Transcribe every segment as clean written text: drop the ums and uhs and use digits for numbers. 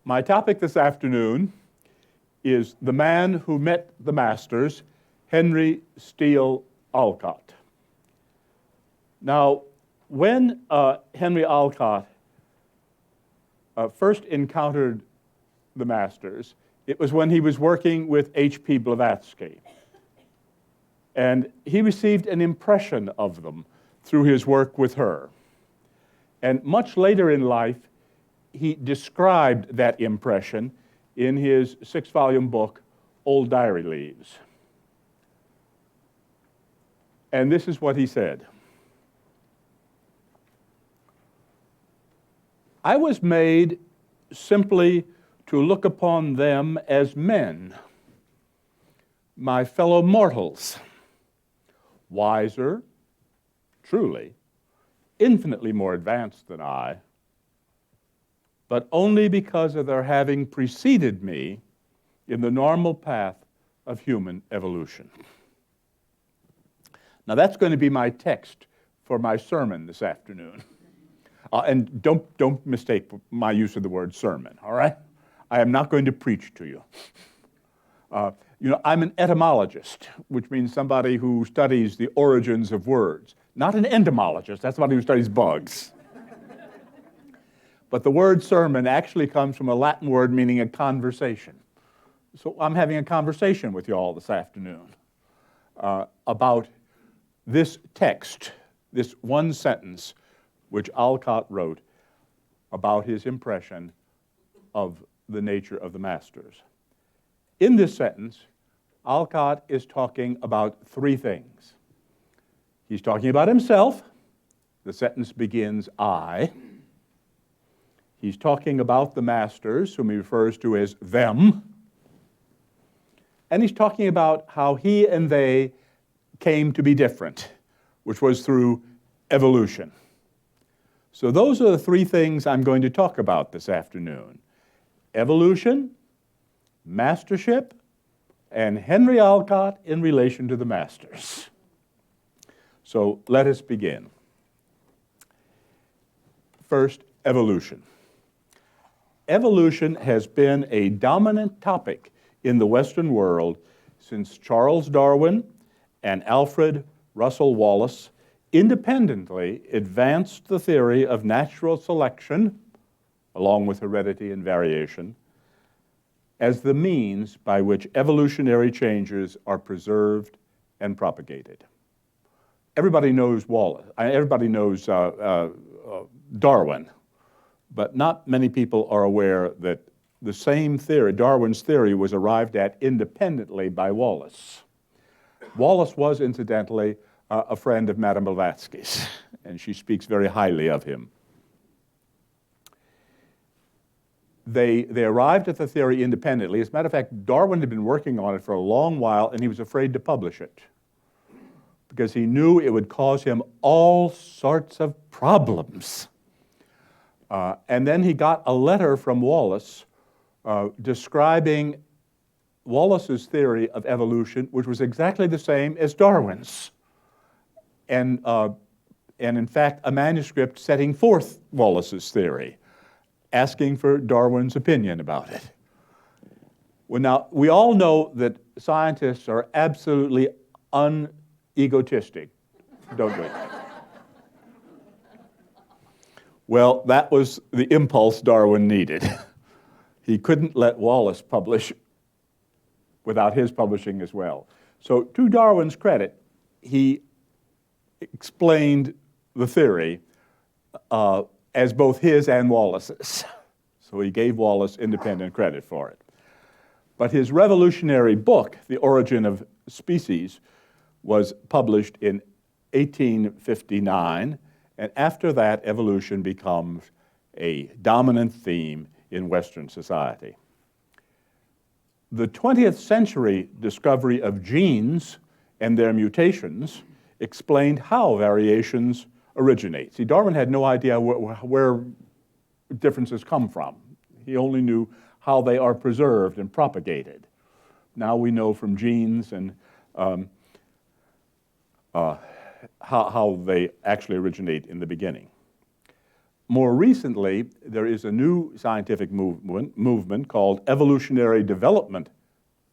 My topic this afternoon is the man who met the masters, Henry Steel Olcott. Now, when Henry Olcott first encountered the masters, it was when he was working with H.P. Blavatsky. And he received an impression of them through his work with her. And much later in life, he described that impression in his 6-volume book, Old Diary Leaves. And this is what he said. I was made simply to look upon them as men, my fellow mortals, wiser, truly, infinitely more advanced than I, but only because of their having preceded me in the normal path of human evolution. Now that's going to be my text for my sermon this afternoon. And don't mistake my use of the word sermon, all right? I am not going to preach to you. I'm an etymologist, which means somebody who studies the origins of words. Not an entomologist, that's somebody who studies bugs. But the word sermon actually comes from a Latin word meaning a conversation. So I'm having a conversation with you all this afternoon about this text, this one sentence which Olcott wrote about his impression of the nature of the masters. In this sentence, Olcott is talking about three things. He's talking about himself. The sentence begins, I. He's talking about the masters, whom he refers to as them. And he's talking about how he and they came to be different, which was through evolution. So those are the three things I'm going to talk about this afternoon. Evolution, mastership, and Henry Olcott in relation to the masters. So let us begin. First, evolution. Evolution has been a dominant topic in the Western world since Charles Darwin and Alfred Russel Wallace independently advanced the theory of natural selection, along with heredity and variation, as the means by which evolutionary changes are preserved and propagated. Everybody knows Wallace. Everybody knows Darwin, but not many people are aware that the same theory, Darwin's theory, was arrived at independently by Wallace. Wallace was, incidentally, a friend of Madame Blavatsky's, and she speaks very highly of him. They arrived at the theory independently. As a matter of fact, Darwin had been working on it for a long while, and he was afraid to publish it because he knew it would cause him all sorts of problems. And then he got a letter from Wallace describing Wallace's theory of evolution, which was exactly the same as Darwin's. And in fact, a manuscript setting forth Wallace's theory, asking for Darwin's opinion about it. Well, now, we all know that scientists are absolutely unegotistic, don't we? Well, that was the impulse Darwin needed. He couldn't let Wallace publish without his publishing as well. So to Darwin's credit, he explained the theory as both his and Wallace's. So he gave Wallace independent credit for it. But his revolutionary book, The Origin of Species, was published in 1859, and after that, evolution becomes a dominant theme in Western society. The 20th century discovery of genes and their mutations explained how variations originate. See, Darwin had no idea where differences come from. He only knew how they are preserved and propagated. Now we know from genes and how they actually originate in the beginning. More recently, there is a new scientific movement called evolutionary development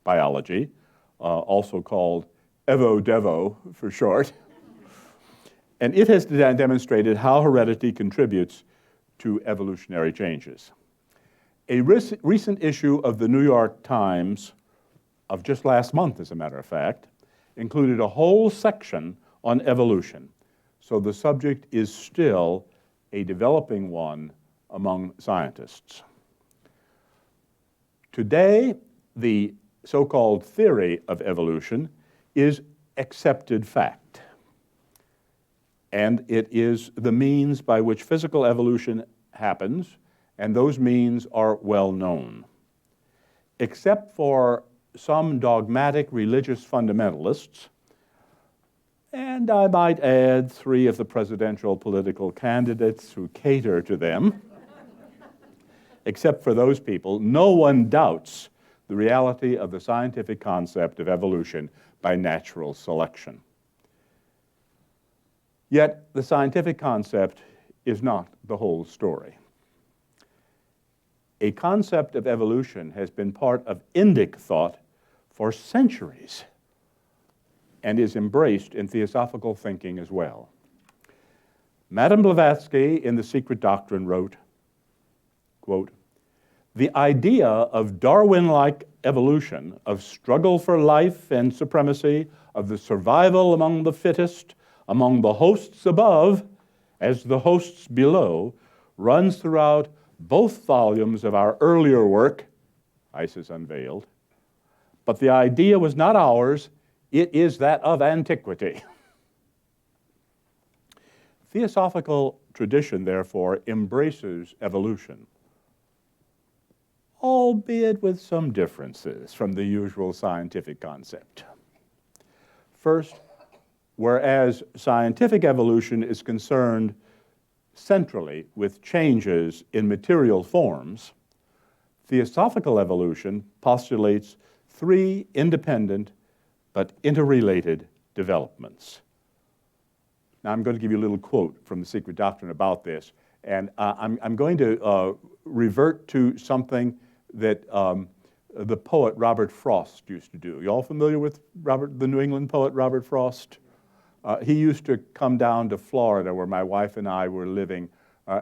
biology, also called EVO-DEVO for short. And it has demonstrated how heredity contributes to evolutionary changes. A recent issue of the New York Times of just last month, as a matter of fact, included a whole section on evolution. So the subject is still a developing one among scientists. Today, the so-called theory of evolution is accepted fact. And it is the means by which physical evolution happens, and those means are well known. Except for some dogmatic religious fundamentalists, and I might add 3 of the presidential political candidates who cater to them, except for those people, no one doubts the reality of the scientific concept of evolution by natural selection. Yet, the scientific concept is not the whole story. A concept of evolution has been part of Indic thought for centuries and is embraced in theosophical thinking as well. Madame Blavatsky in The Secret Doctrine wrote, quote, "The idea of Darwin-like evolution, of struggle for life and supremacy, of the survival among the fittest, among the hosts above, as the hosts below, runs throughout both volumes of our earlier work, Isis Unveiled. But the idea was not ours, it is that of antiquity." Theosophical tradition, therefore, embraces evolution, albeit with some differences from the usual scientific concept. First, whereas scientific evolution is concerned centrally with changes in material forms, theosophical evolution postulates 3 independent but interrelated developments. Now, I'm going to give you a little quote from The Secret Doctrine about this, and I'm going to revert to something that the poet Robert Frost used to do. You all familiar with the New England poet Robert Frost? He used to come down to Florida, where my wife and I were living,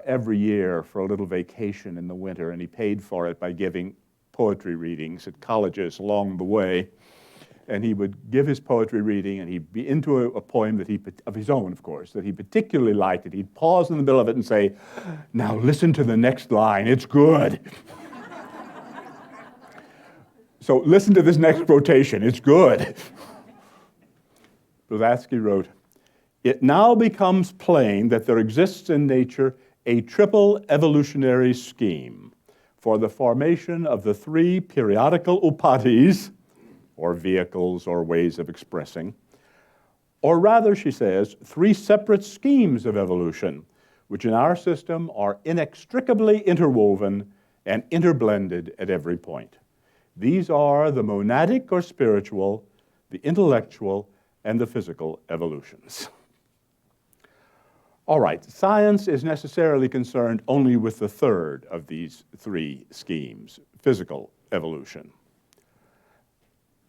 every year for a little vacation in the winter, and he paid for it by giving poetry readings at colleges along the way. And he would give his poetry reading, and he'd be into a poem that of his own, of course, that he particularly liked, and he'd pause in the middle of it and say, "Now listen to the next line, it's good." So listen to this next quotation, it's good. Blavatsky wrote, "It now becomes plain that there exists in nature a triple evolutionary scheme for the formation of the 3 periodical upatis, or vehicles or ways of expressing, or rather, she says, 3 separate schemes of evolution, which in our system are inextricably interwoven and interblended at every point. These are the monadic or spiritual, the intellectual, and the physical evolutions." All right, science is necessarily concerned only with the third of these 3 schemes, physical evolution.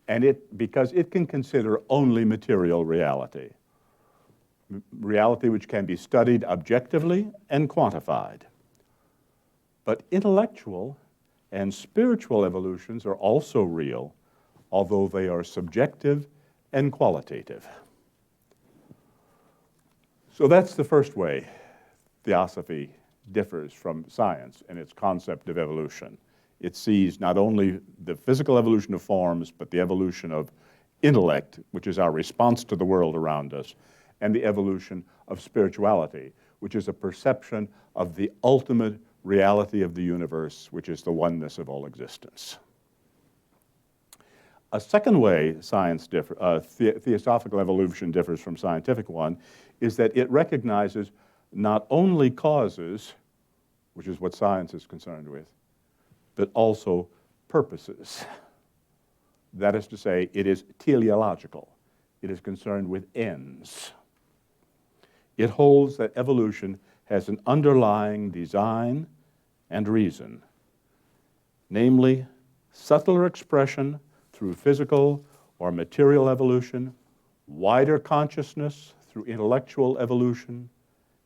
And because it can consider only material reality, reality which can be studied objectively and quantified. But intellectual and spiritual evolutions are also real, although they are subjective and qualitative. So that's the first way theosophy differs from science in its concept of evolution. It sees not only the physical evolution of forms, but the evolution of intellect, which is our response to the world around us, and the evolution of spirituality, which is a perception of the ultimate reality of the universe, which is the oneness of all existence. A second way theosophical evolution differs from scientific one is that it recognizes not only causes, which is what science is concerned with, but also purposes. That is to say, it is teleological. It is concerned with ends. It holds that evolution has an underlying design and reason, namely subtler expression through physical or material evolution, wider consciousness through intellectual evolution,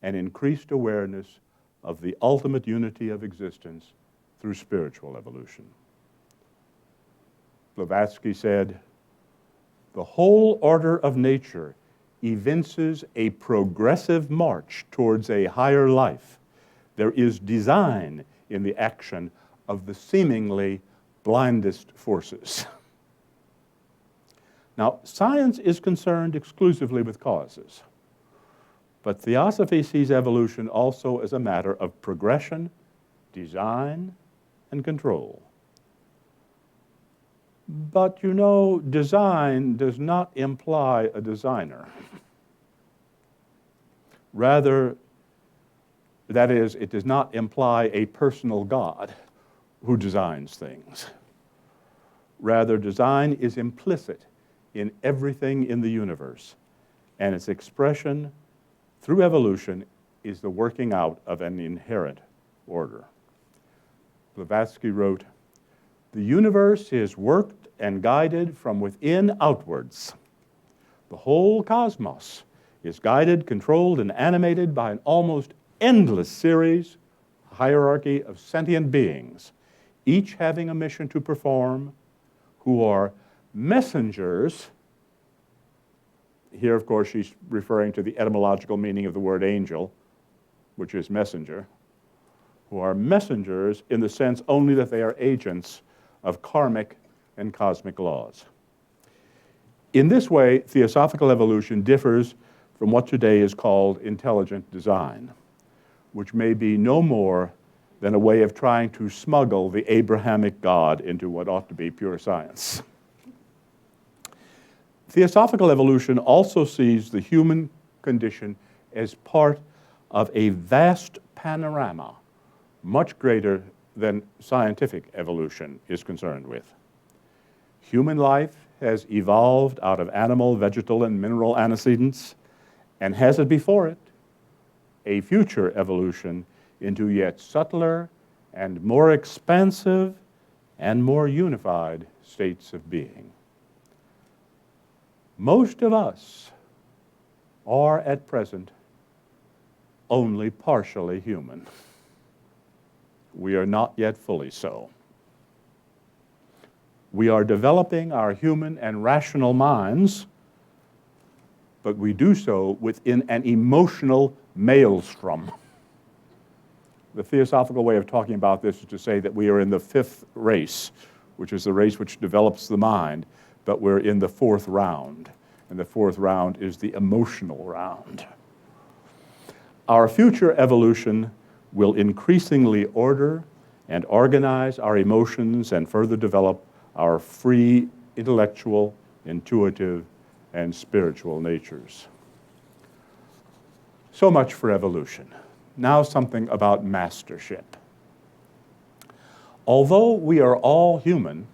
and increased awareness of the ultimate unity of existence through spiritual evolution. Blavatsky said, "The whole order of nature evinces a progressive march towards a higher life. There is design in the action of the seemingly blindest forces." Now, science is concerned exclusively with causes, but Theosophy sees evolution also as a matter of progression, design, and control. But you know, design does not imply a designer. Rather, that is, it does not imply a personal God who designs things. Rather, design is implicit in everything in the universe, and its expression through evolution is the working out of an inherent order. Blavatsky wrote, "The universe is worked and guided from within outwards. The whole cosmos is guided, controlled, and animated by an almost endless hierarchy of sentient beings, each having a mission to perform, who are messengers." Here, of course, she's referring to the etymological meaning of the word angel, which is messenger, who are messengers in the sense only that they are agents of karmic and cosmic laws. In this way, theosophical evolution differs from what today is called intelligent design, which may be no more than a way of trying to smuggle the Abrahamic God into what ought to be pure science. Theosophical evolution also sees the human condition as part of a vast panorama, much greater than scientific evolution is concerned with. Human life has evolved out of animal, vegetal, and mineral antecedents, and has it before it a future evolution into yet subtler and more expansive and more unified states of being. Most of us are at present only partially human. We are not yet fully so. We are developing our human and rational minds, but we do so within an emotional maelstrom. The theosophical way of talking about this is to say that we are in the fifth race, which is the race which develops the mind, but we're in the fourth round, and the fourth round is the emotional round. Our future evolution will increasingly order and organize our emotions and further develop our free intellectual, intuitive, and spiritual natures. So much for evolution. Now something about mastership. Although we are all human,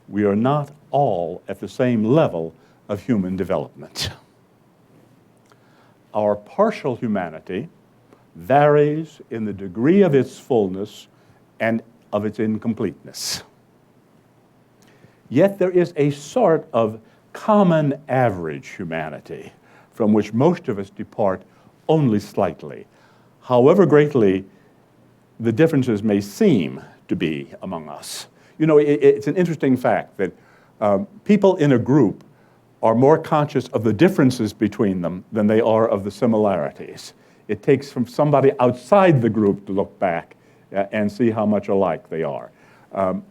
we are not all at the same level of human development. Our partial humanity varies in the degree of its fullness and of its incompleteness. Yet there is a sort of common average humanity from which most of us depart only slightly, however greatly the differences may seem to be among us. You know, it's an interesting fact that people in a group are more conscious of the differences between them than they are of the similarities. It takes from somebody outside the group to look back and see how much alike they are.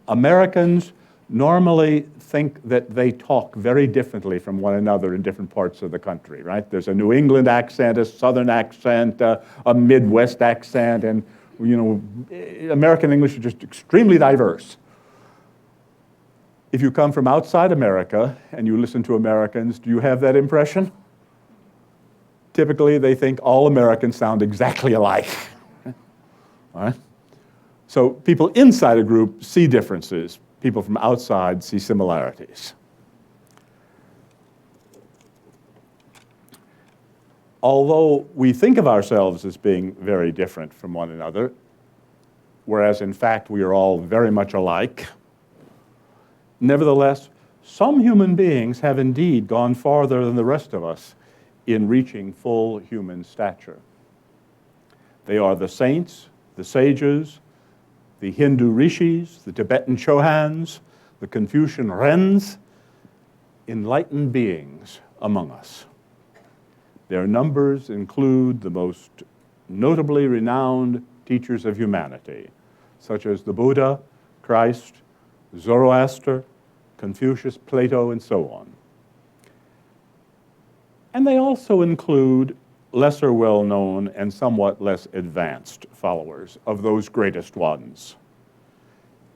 Americans normally think that they talk very differently from one another in different parts of the country, right? There's a New England accent, a Southern accent, a Midwest accent, and you know, American English is just extremely diverse. If you come from outside America and you listen to Americans, do you have that impression? Typically, they think all Americans sound exactly alike. All right? So people inside a group see differences. People from outside see similarities. although we think of ourselves as being very different from one another, whereas in fact we are all very much alike, nevertheless, some human beings have indeed gone farther than the rest of us in reaching full human stature. They are the saints, the sages, the Hindu rishis, the Tibetan Chohans, the Confucian Rens, enlightened beings among us. Their numbers include the most notably renowned teachers of humanity, such as the Buddha, Christ, Zoroaster, Confucius, Plato, and so on. And they also include lesser well-known and somewhat less advanced followers of those greatest ones.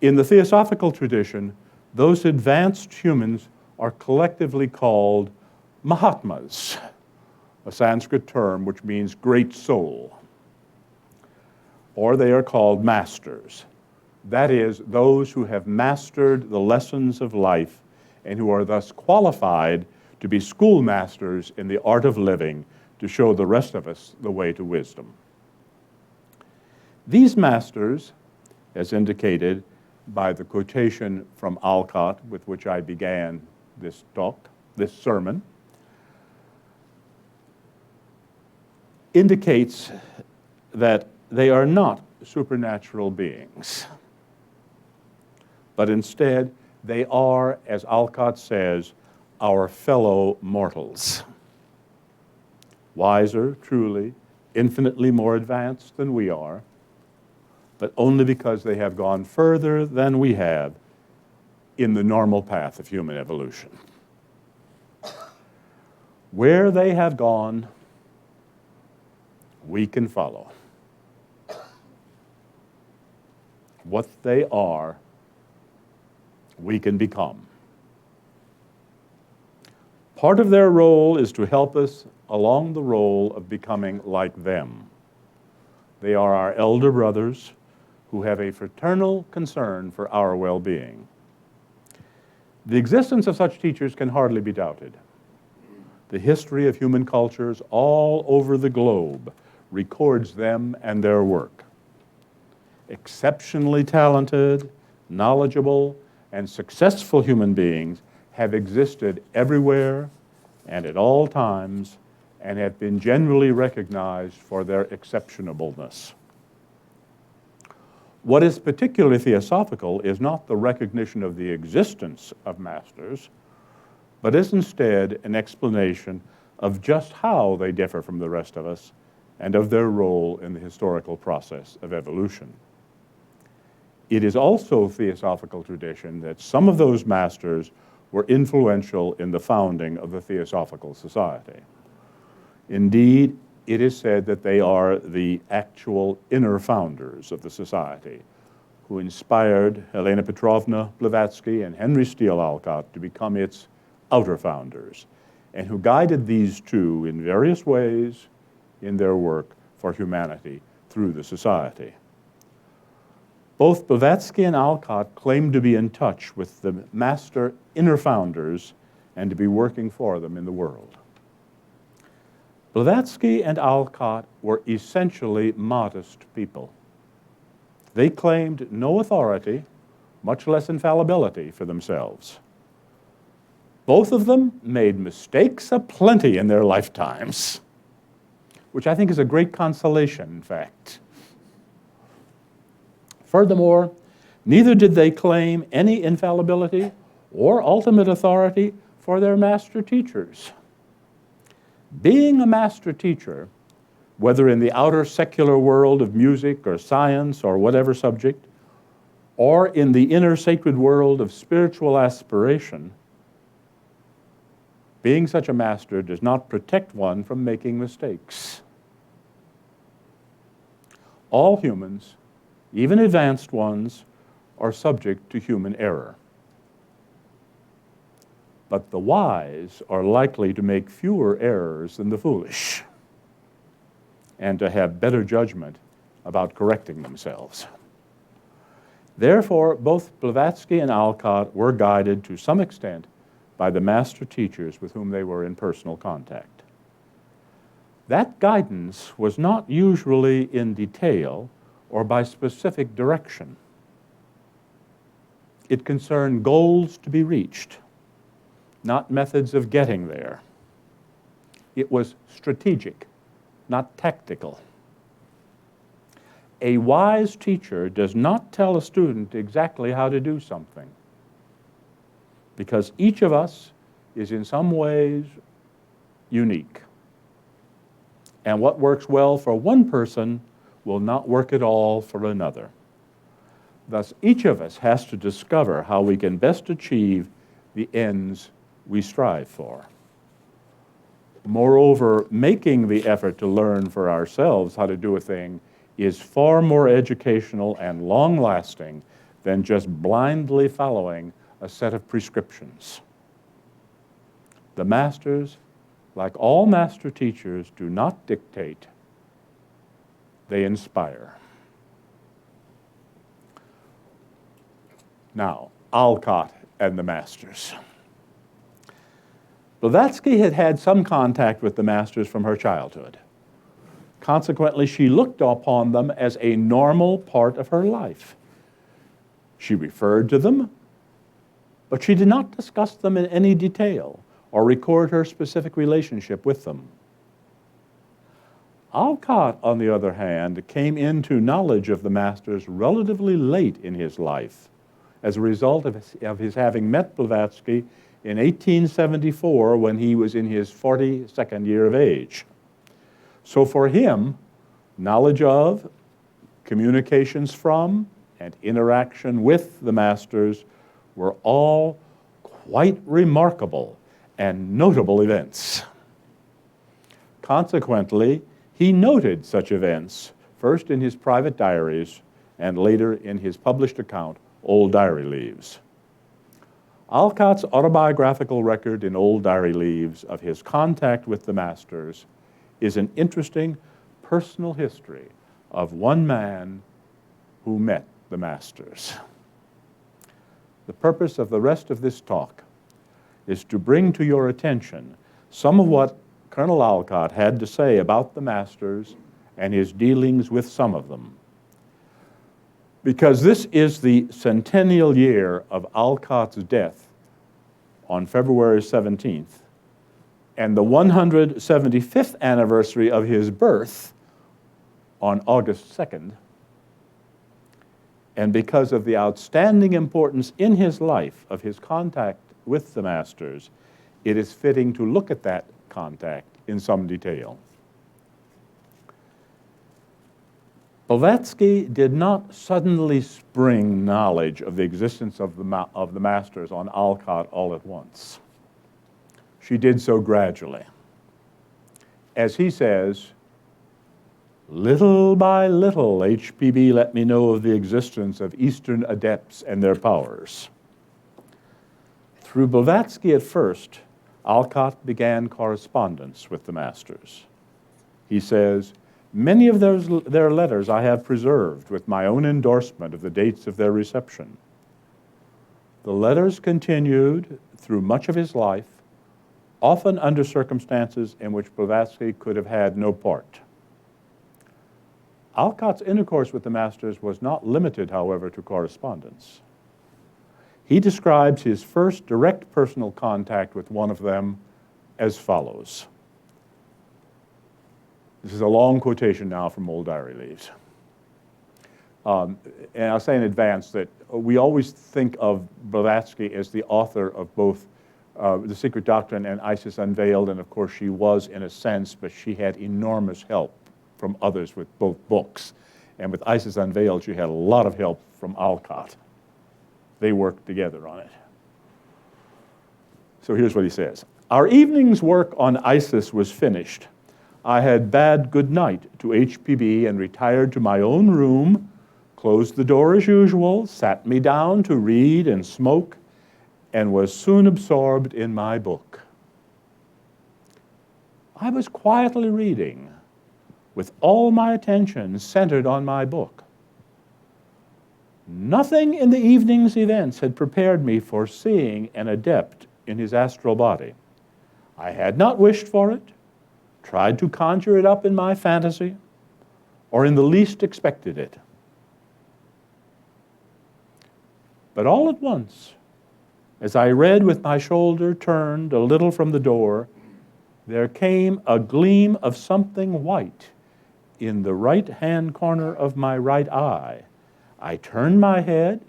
In the Theosophical tradition, those advanced humans are collectively called Mahatmas, a Sanskrit term which means great soul. Or they are called masters. That is, those who have mastered the lessons of life and who are thus qualified to be schoolmasters in the art of living to show the rest of us the way to wisdom. These masters, as indicated by the quotation from Olcott with which I began this talk, this sermon, indicates that they are not supernatural beings, but instead they are, as Olcott says, our fellow mortals. Wiser, truly, infinitely more advanced than we are, but only because they have gone further than we have in the normal path of human evolution. Where they have gone, we can follow. What they are, we can become. Part of their role is to help us along the role of becoming like them. They are our elder brothers who have a fraternal concern for our well-being. The existence of such teachers can hardly be doubted. The history of human cultures all over the globe records them and their work. Exceptionally talented, knowledgeable, and successful human beings have existed everywhere and at all times and have been generally recognized for their exceptionableness. What is particularly theosophical is not the recognition of the existence of masters, but is instead an explanation of just how they differ from the rest of us and of their role in the historical process of evolution. It is also theosophical tradition that some of those masters were influential in the founding of the Theosophical Society. Indeed, it is said that they are the actual inner founders of the society, who inspired Helena Petrovna Blavatsky and Henry Steel Olcott to become its outer founders, and who guided these two in various ways in their work for humanity through the society. Both Blavatsky and Olcott claimed to be in touch with the master inner founders and to be working for them in the world. Blavatsky and Olcott were essentially modest people. They claimed no authority, much less infallibility, for themselves. Both of them made mistakes aplenty in their lifetimes, which I think is a great consolation, in fact. Furthermore, neither did they claim any infallibility or ultimate authority for their master teachers. Being a master teacher, whether in the outer secular world of music or science or whatever subject, or in the inner sacred world of spiritual aspiration, being such a master does not protect one from making mistakes. All humans, even advanced ones, are subject to human error. But the wise are likely to make fewer errors than the foolish, and to have better judgment about correcting themselves. Therefore, both Blavatsky and Olcott were guided to some extent by the master teachers with whom they were in personal contact. That guidance was not usually in detail or by specific direction. It concerned goals to be reached, not methods of getting there. It was strategic, not tactical. A wise teacher does not tell a student exactly how to do something, because each of us is in some ways unique. And what works well for one person will not work at all for another. Thus, each of us has to discover how we can best achieve the ends we strive for. Moreover, making the effort to learn for ourselves how to do a thing is far more educational and long-lasting than just blindly following a set of prescriptions. The masters, like all master teachers, do not dictate, they inspire. Now, Olcott and the masters. Blavatsky had had some contact with the masters from her childhood. Consequently, she looked upon them as a normal part of her life. She referred to them, but she did not discuss them in any detail or record her specific relationship with them. Olcott, on the other hand, came into knowledge of the masters relatively late in his life as a result of his having met Blavatsky in 1874 when he was in his 42nd year of age. So for him, knowledge of, communications from, and interaction with the masters were all quite remarkable and notable events. Consequently, he noted such events, first in his private diaries and later in his published account, Old Diary Leaves. Olcott's autobiographical record in Old Diary Leaves of his contact with the masters is an interesting personal history of one man who met the masters. The purpose of the rest of this talk is to bring to your attention some of what Colonel Olcott had to say about the masters and his dealings with some of them. Because this is the centennial year of Olcott's death on February 17th, and the 175th anniversary of his birth on August 2nd, and because of the outstanding importance in his life of his contact with the masters, it is fitting to look at that contact in some detail. Blavatsky did not suddenly spring knowledge of the existence of the masters on Olcott all at once. She did so gradually. As he says, little by little, HPB let me know of the existence of Eastern adepts and their powers. Through Blavatsky at first, Olcott began correspondence with the masters. He says, many of their letters I have preserved with my own endorsement of the dates of their reception. The letters continued through much of his life, often under circumstances in which Blavatsky could have had no part. Olcott's intercourse with the masters was not limited, however, to correspondence. He describes his first direct personal contact with one of them as follows. This is a long quotation now from Old Diary Leaves. And I'll say in advance that we always think of Blavatsky as the author of both The Secret Doctrine and Isis Unveiled, and of course she was in a sense, but she had enormous help from others with both books. And with Isis Unveiled, she had a lot of help from Olcott. They worked together on it. So here's what he says. Our evening's work on Isis was finished. I had bade good night to HPB and retired to my own room, closed the door as usual, sat me down to read and smoke, and was soon absorbed in my book. I was quietly reading, with all my attention centered on my book. Nothing in the evening's events had prepared me for seeing an adept in his astral body. I had not wished for it, tried to conjure it up in my fantasy, or in the least expected it. But all at once, as I read with my shoulder turned a little from the door, there came a gleam of something white in the right-hand corner of my right eye. I turned my head,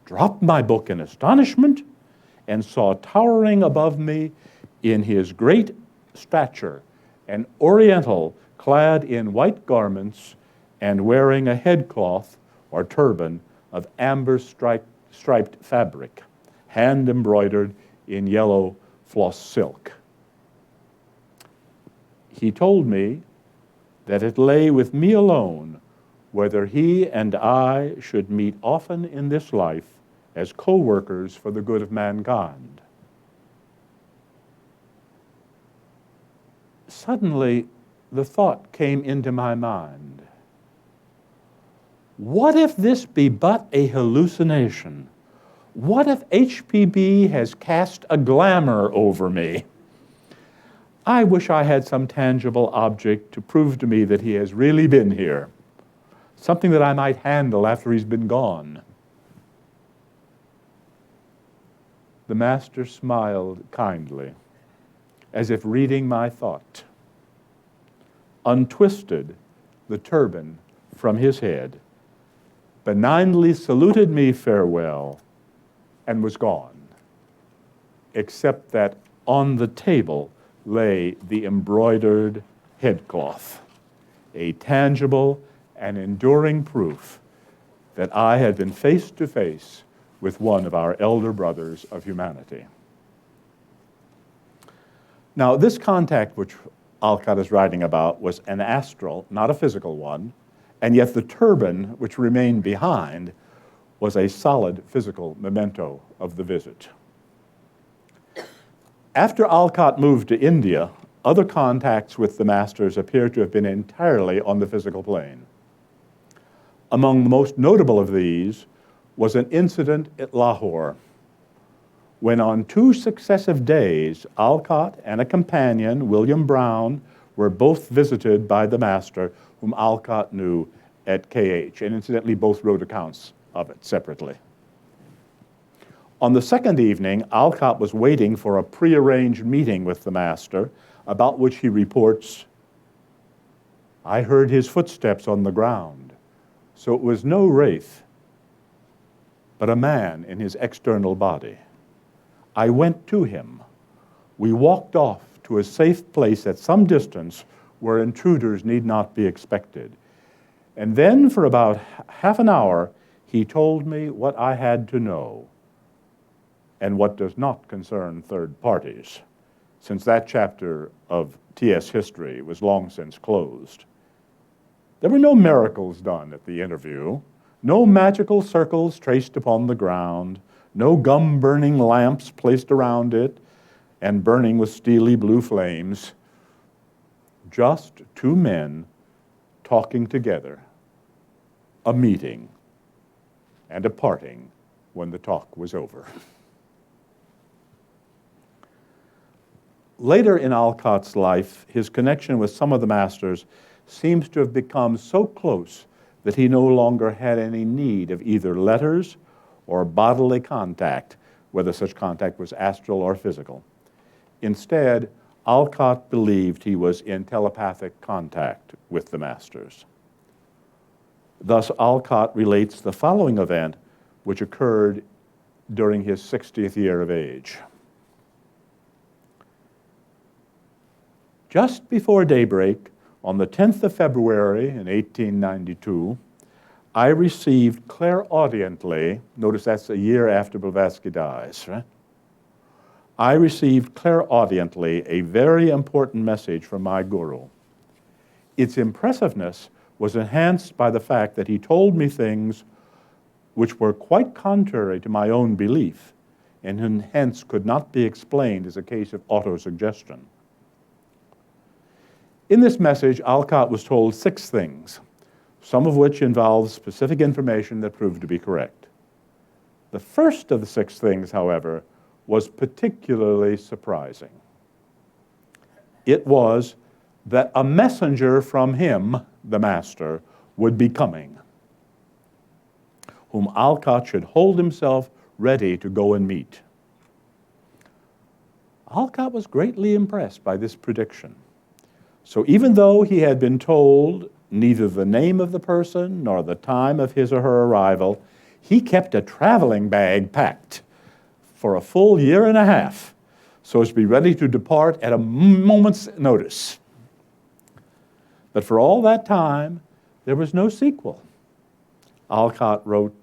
dropped my book in astonishment, and saw towering above me in his great stature an Oriental clad in white garments and wearing a headcloth or turban of amber striped fabric, hand embroidered in yellow floss silk. He told me that it lay with me alone whether he and I should meet often in this life as co-workers for the good of mankind. Suddenly, the thought came into my mind, what if this be but a hallucination? What if HPB has cast a glamour over me? I wish I had some tangible object to prove to me that he has really been here, something that I might handle after he's been gone. The master smiled kindly, as if reading my thought, untwisted the turban from his head, benignly saluted me farewell, and was gone, except that on the table lay the embroidered headcloth, a tangible and enduring proof that I had been face to face with one of our elder brothers of humanity. Now, this contact which Olcott is writing about was an astral, not a physical one, and yet the turban which remained behind was a solid physical memento of the visit. After Olcott moved to India, other contacts with the masters appear to have been entirely on the physical plane. Among the most notable of these was an incident at Lahore, when on 2 successive days, Olcott and a companion, William Brown, were both visited by the master, whom Olcott knew at KH, and incidentally both wrote accounts of it separately. On the second evening, Olcott was waiting for a prearranged meeting with the master, about which he reports, I heard his footsteps on the ground, so it was no wraith, but a man in his external body. I went to him. We walked off to a safe place at some distance where intruders need not be expected. And then for about half an hour, he told me what I had to know and what does not concern third parties, since that chapter of TS history was long since closed. There were no miracles done at the interview, no magical circles traced upon the ground, no gum-burning lamps placed around it and burning with steely blue flames, just 2 men talking together, a meeting and a parting when the talk was over. Later in Olcott's life, his connection with some of the masters seems to have become so close that he no longer had any need of either letters or bodily contact, whether such contact was astral or physical. Instead, Olcott believed he was in telepathic contact with the masters. Thus, Olcott relates the following event, which occurred during his 60th year of age. Just before daybreak, on the 10th of February in 1892, I received clairaudiently, notice that's a year after Blavatsky dies, right? I received clairaudiently a very important message from my guru. Its impressiveness was enhanced by the fact that he told me things which were quite contrary to my own belief and hence could not be explained as a case of autosuggestion. In this message, Olcott was told 6 things, some of which involved specific information that proved to be correct. The first of the 6 things, however, was particularly surprising. It was that a messenger from him, the master, would be coming, whom Olcott should hold himself ready to go and meet. Olcott was greatly impressed by this prediction. So even though he had been told neither the name of the person nor the time of his or her arrival, he kept a traveling bag packed for a full year and a half so as to be ready to depart at a moment's notice. But for all that time, there was no sequel. Olcott wrote,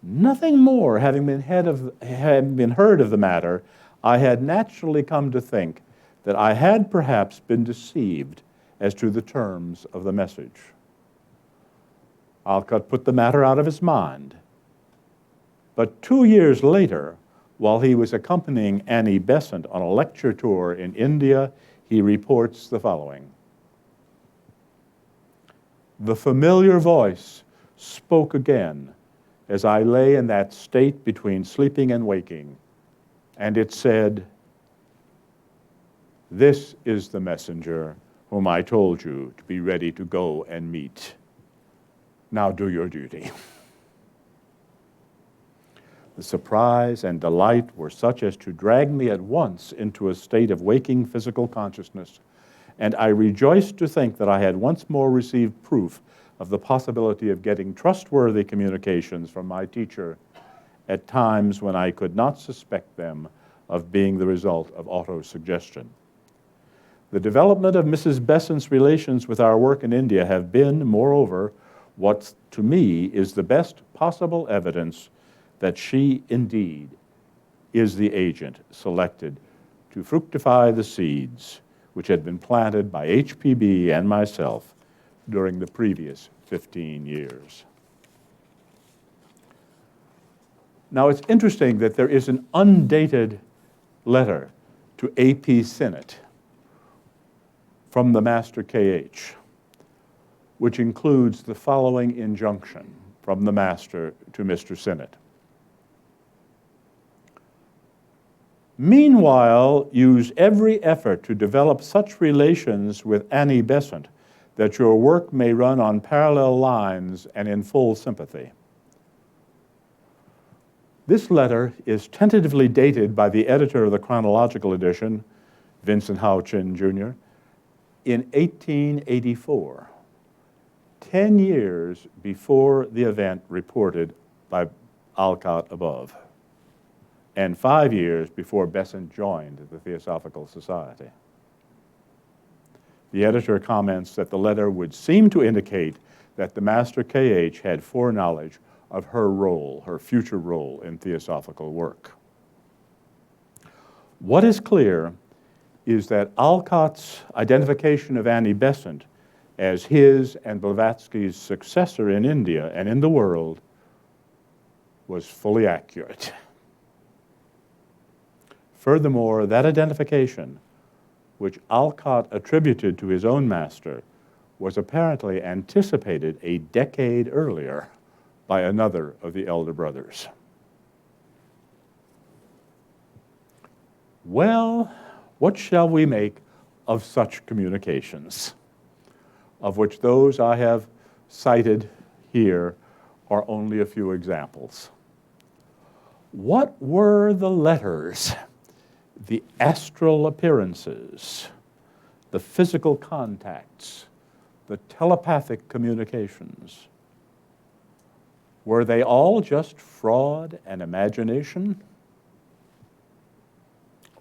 "Nothing more having been heard of the matter, I had naturally come to think that I had perhaps been deceived as to the terms of the message." Olcott put the matter out of his mind. But 2 years later, while he was accompanying Annie Besant on a lecture tour in India, he reports the following. "The familiar voice spoke again as I lay in that state between sleeping and waking, and it said, 'This is the messenger whom I told you to be ready to go and meet. Now do your duty.'" The surprise and delight were such as to drag me at once into a state of waking physical consciousness, and I rejoiced to think that I had once more received proof of the possibility of getting trustworthy communications from my teacher at times when I could not suspect them of being the result of autosuggestion. The development of Mrs. Besant's relations with our work in India have been, moreover, what to me is the best possible evidence that she indeed is the agent selected to fructify the seeds which had been planted by HPB and myself during the previous 15 years. Now, it's interesting that there is an undated letter to A.P. Sinnett from the Master K.H., which includes the following injunction from the Master to Mr. Sinnett. "Meanwhile, use every effort to develop such relations with Annie Besant that your work may run on parallel lines and in full sympathy." This letter is tentatively dated by the editor of the chronological edition, Vincent Houchin, Jr., in 1884, 10 years before the event reported by Olcott above, and 5 years before Besant joined the Theosophical Society. The editor comments that the letter would seem to indicate that the Master K.H. had foreknowledge of her role, her future role in theosophical work. What is clear is that Olcott's identification of Annie Besant as his and Blavatsky's successor in India and in the world was fully accurate. Furthermore, that identification, which Olcott attributed to his own master, was apparently anticipated a decade earlier by another of the elder brothers. Well, what shall we make of such communications, of which those I have cited here are only a few examples? What were the letters, the astral appearances, the physical contacts, the telepathic communications? Were they all just fraud and imagination?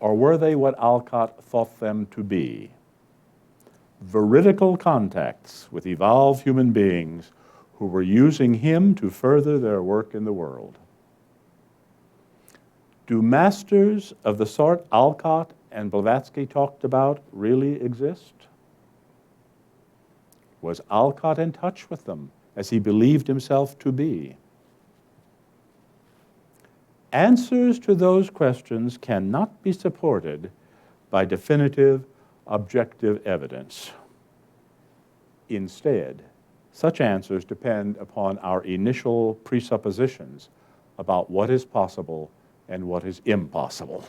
Or were they what Olcott thought them to be? Veridical contacts with evolved human beings who were using him to further their work in the world. Do masters of the sort Olcott and Blavatsky talked about really exist? Was Olcott in touch with them as he believed himself to be? Answers to those questions cannot be supported by definitive, objective evidence. Instead, such answers depend upon our initial presuppositions about what is possible and what is impossible.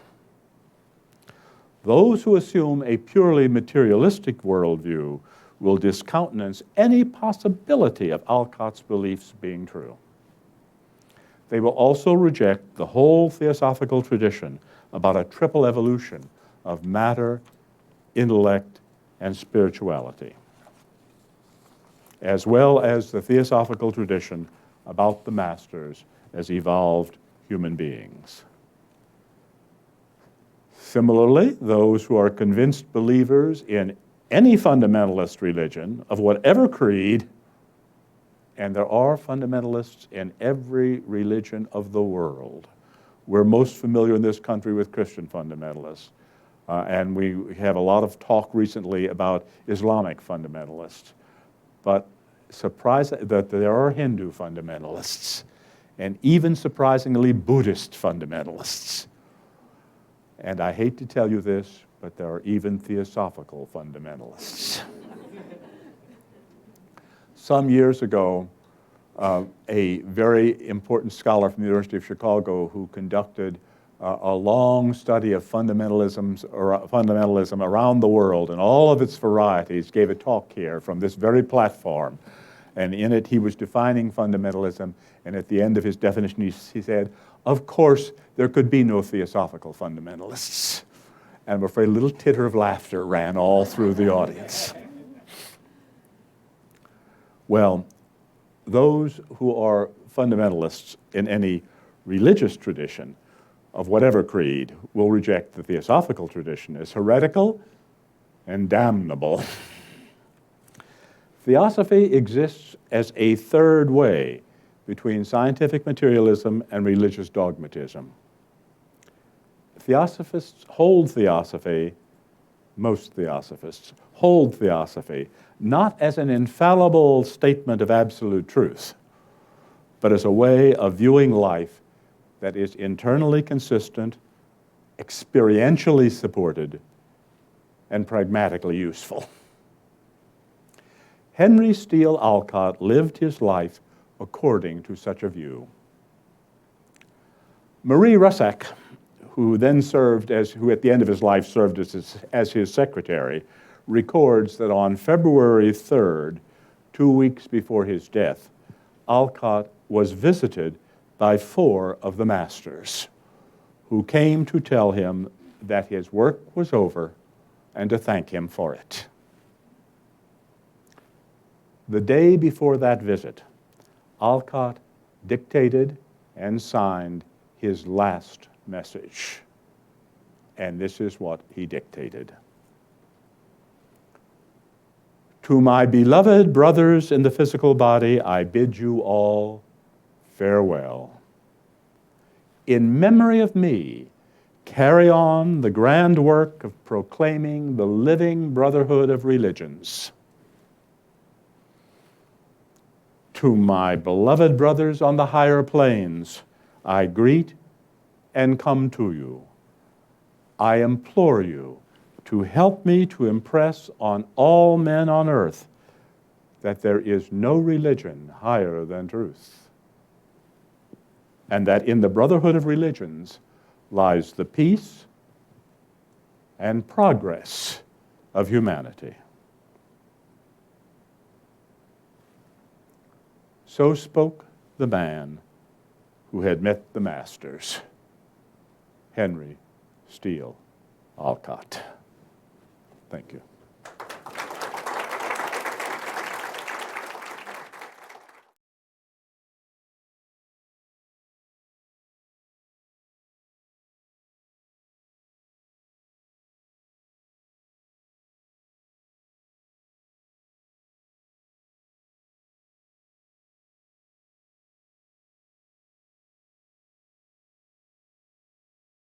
Those who assume a purely materialistic worldview will discountenance any possibility of Olcott's beliefs being true. They will also reject the whole theosophical tradition about a triple evolution of matter, intellect, and spirituality, as well as the theosophical tradition about the masters as evolved human beings. Similarly, those who are convinced believers in any fundamentalist religion of whatever creed, and there are fundamentalists in every religion of the world. We're most familiar in this country with Christian fundamentalists, and we have a lot of talk recently about Islamic fundamentalists. But surprising that there are Hindu fundamentalists, and even surprisingly Buddhist fundamentalists. And I hate to tell you this, but there are even theosophical fundamentalists. Some years ago, a very important scholar from the University of Chicago who conducted a long study of fundamentalism around the world and all of its varieties gave a talk here from this very platform. And in it, he was defining fundamentalism, and at the end of his definition, he said, of course, there could be no theosophical fundamentalists. And I'm afraid a little titter of laughter ran all through the audience. Well, those who are fundamentalists in any religious tradition of whatever creed will reject the theosophical tradition as heretical and damnable. Theosophy exists as a third way between scientific materialism and religious dogmatism. Theosophists hold theosophy, most theosophists hold theosophy, not as an infallible statement of absolute truth, but as a way of viewing life that is internally consistent, experientially supported, and pragmatically useful. Henry Steel Olcott lived his life according to such a view. Marie Russack, who at the end of his life served as his secretary, records that on February 3rd, 2 weeks before his death, Olcott was visited by 4 of the masters who came to tell him that his work was over and to thank him for it. The day before that visit, Olcott dictated and signed his last message. And this is what he dictated. To my beloved brothers in the physical body, I bid you all farewell. In memory of me, carry on the grand work of proclaiming the living brotherhood of religions. To my beloved brothers on the higher planes, I greet and come to you. I implore you to help me to impress on all men on earth that there is no religion higher than truth, and that in the brotherhood of religions lies the peace and progress of humanity. So spoke the man who had met the masters, Henry Steel Olcott. Thank you.